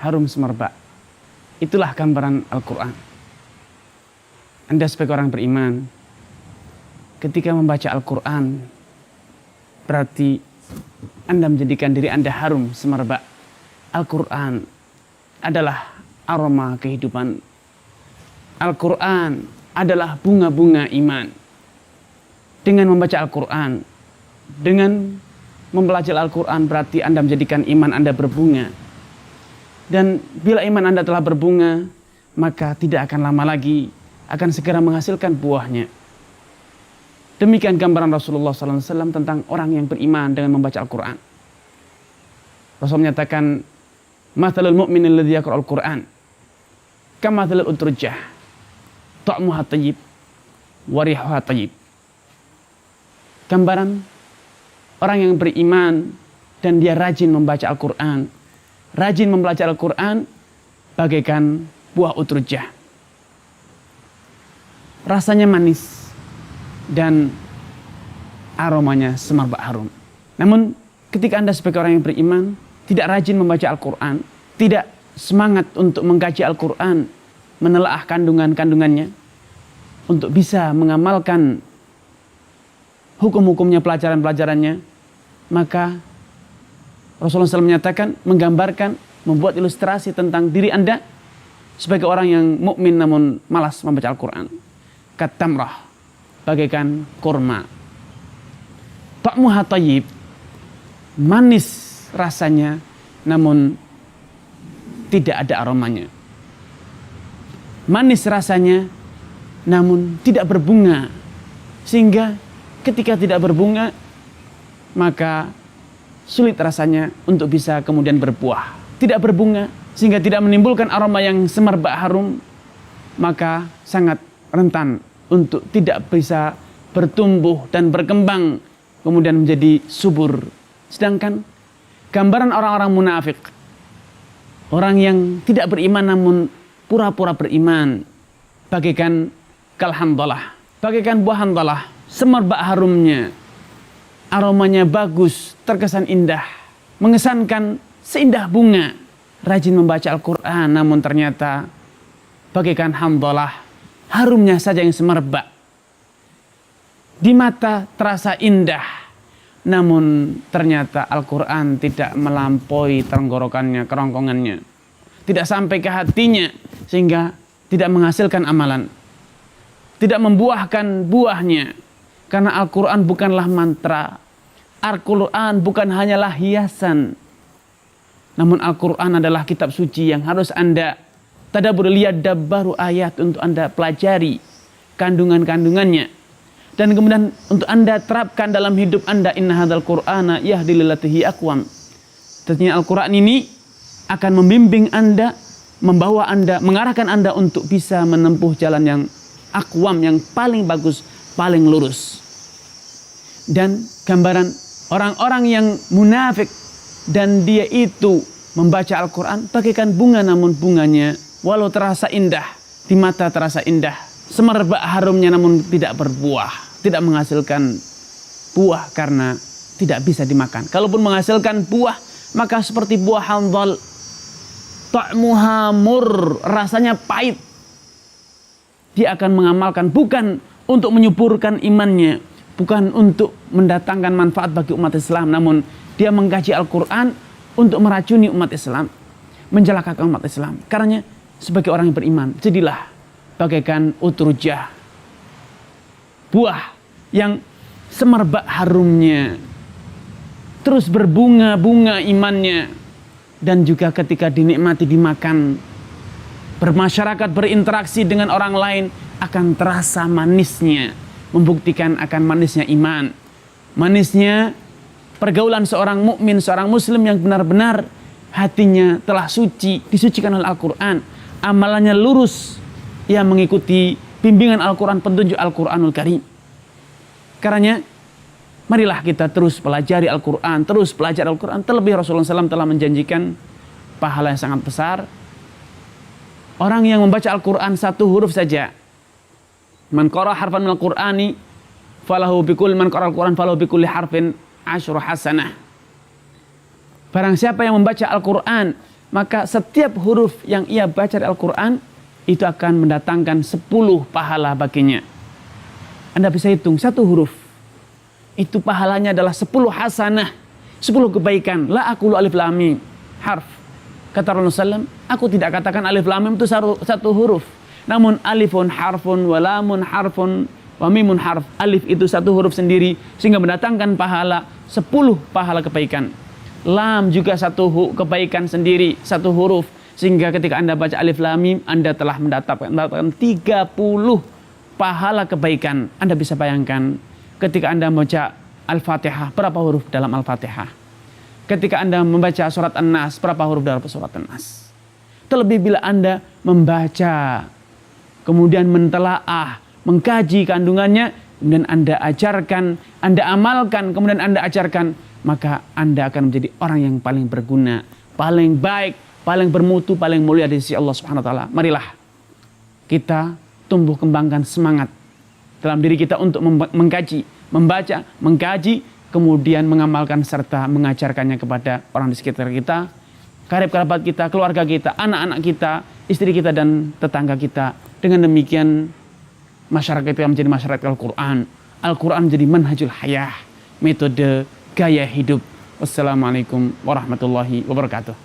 harum semerbak. Itulah gambaran Al-Quran. Anda sebagai orang beriman, ketika membaca Al-Quran, berarti Anda menjadikan diri Anda harum semerbak. Al-Quran adalah aroma kehidupan. Al-Quran adalah bunga-bunga iman. Dengan membaca Al-Quran, dengan mempelajari Al-Quran, berarti Anda menjadikan iman Anda berbunga. Dan bila iman Anda telah berbunga, maka tidak akan lama lagi akan segera menghasilkan buahnya. Demikian gambaran Rasulullah SAW tentang orang yang beriman dengan membaca Al-Quran. Rasul menyatakan, "Mathalul mu'min alladhi yaqra'ul Qur'an kamathalil utrujah, ta'muha tayyib, wa rihuha tayyib." Gambaran orang yang beriman dan dia rajin membaca Al-Quran, rajin mempelajari Al-Quran, bagaikan buah utrujah. Rasanya manis dan aromanya semerbak harum. Namun ketika Anda sebagai orang yang beriman tidak rajin membaca Al-Quran, tidak semangat untuk mengkaji Al-Quran, menelaah kandungan-kandungannya, untuk bisa mengamalkan hukum-hukumnya, pelajaran-pelajarannya, maka Rasulullah SAW menyatakan, menggambarkan, membuat ilustrasi tentang diri Anda sebagai orang yang mukmin namun malas membaca Al-Quran. Katamrah, bagaikan kurma. Ta'muha tayyib, manis rasanya namun tidak ada aromanya. Manis rasanya namun tidak berbunga, sehingga ketika tidak berbunga maka sulit rasanya untuk bisa kemudian berbuah. Tidak berbunga sehingga tidak menimbulkan aroma yang semerbak harum, maka sangat rentan untuk tidak bisa bertumbuh dan berkembang kemudian menjadi subur. Sedangkan gambaran orang-orang munafik, orang yang tidak beriman namun pura-pura beriman, bagaikan kalhamdalah, bagaikan buah handalah, semerbak harumnya, aromanya bagus, terkesan indah, mengesankan seindah bunga. Rajin membaca Al-Quran namun ternyata bagaikan hamdalah, harumnya saja yang semerbak. Di mata terasa indah, namun ternyata Al-Quran tidak melampaui tenggorokannya, kerongkongannya, tidak sampai ke hatinya, sehingga tidak menghasilkan amalan, tidak membuahkan buahnya. Karena Al-Quran bukanlah mantra, Al-Quran bukan hanyalah hiasan, namun Al-Quran adalah kitab suci yang harus Anda tadabbur, lihat dabbaru ayat, untuk Anda pelajari kandungan-kandungannya, dan kemudian untuk Anda terapkan dalam hidup Anda. Inna hadzal Qur'ana yahdi lillati hiya aqwam. Tentunya Al-Quran ini akan membimbing Anda, membawa Anda, mengarahkan Anda untuk bisa menempuh jalan yang aqwam, yang paling bagus, paling lurus. Dan gambaran orang-orang yang munafik dan dia itu membaca Al-Quran bagaikan bunga, namun bunganya walau terasa indah, di mata terasa indah, semerbak harumnya namun tidak berbuah, tidak menghasilkan buah karena tidak bisa dimakan. Kalaupun menghasilkan buah, maka seperti buah handal, ta'muha mur, rasanya pahit. Dia akan mengamalkan bukan untuk menyuburkan imannya, bukan untuk mendatangkan manfaat bagi umat Islam, namun dia mengkaji Al-Quran untuk meracuni umat Islam, mencelakakan umat Islam. Karena sebagai orang yang beriman, jadilah bagaikan utrujah, buah yang semerbak harumnya, terus berbunga-bunga imannya, dan juga ketika dinikmati, dimakan, bermasyarakat, berinteraksi dengan orang lain, akan terasa manisnya, membuktikan akan manisnya iman, manisnya pergaulan seorang mukmin, seorang muslim yang benar-benar hatinya telah suci, disucikan oleh Al-Quran, amalannya lurus, ia mengikuti bimbingan Al-Quran, petunjuk Al-Quranul Karim. Karenanya marilah kita terus pelajari Al-Quran, terus belajar Al-Quran. Terlebih Rasulullah SAW telah menjanjikan pahala yang sangat besar. Orang yang membaca Al-Quran satu huruf saja, man qara harfan minal Qur'ani falahu bikul, man qara Al-Quran falahu bikulli harfin asyru hasanah. Barang siapa yang membaca Al-Quran, maka setiap huruf yang ia baca dari Al-Quran itu akan mendatangkan 10 pahala baginya. Anda bisa hitung satu huruf, itu pahalanya adalah 10 hasanah, 10 kebaikan. La aqulu alif lam mim harf. Kata Rasulullah SAW, aku tidak katakan alif lam mim itu satu huruf. Namun alifun harfun, wa lamun harfun, wa mimun harf. Alif itu satu huruf sendiri sehingga mendatangkan pahala 10 pahala kebaikan. Lam juga satu kebaikan sendiri, satu huruf. Sehingga ketika Anda baca alif lam mim, Anda telah mendapatkan 30 pahala kebaikan. Anda bisa bayangkan ketika Anda membaca Al-Fatihah, berapa huruf dalam Al-Fatihah? Ketika Anda membaca surat An-Nas, berapa huruf dalam surat An-Nas? Terlebih bila Anda membaca, kemudian mentelaah, mengkaji kandungannya, kemudian Anda ajarkan, Anda amalkan, kemudian Anda ajarkan, maka Anda akan menjadi orang yang paling berguna, paling baik, paling bermutu, paling mulia di sisi Allah Subhanahu wa taala. Marilah kita tumbuh kembangkan semangat dalam diri kita untuk mengkaji, membaca, mengkaji, kemudian mengamalkan serta mengajarkannya kepada orang di sekitar kita, karib kerabat kita, keluarga kita, anak-anak kita, istri kita dan tetangga kita. Dengan demikian masyarakat kita menjadi masyarakat Al-Quran. Al-Quran menjadi manhajul hayah, metode gaya hidup. Wassalamualaikum warahmatullahi wabarakatuh.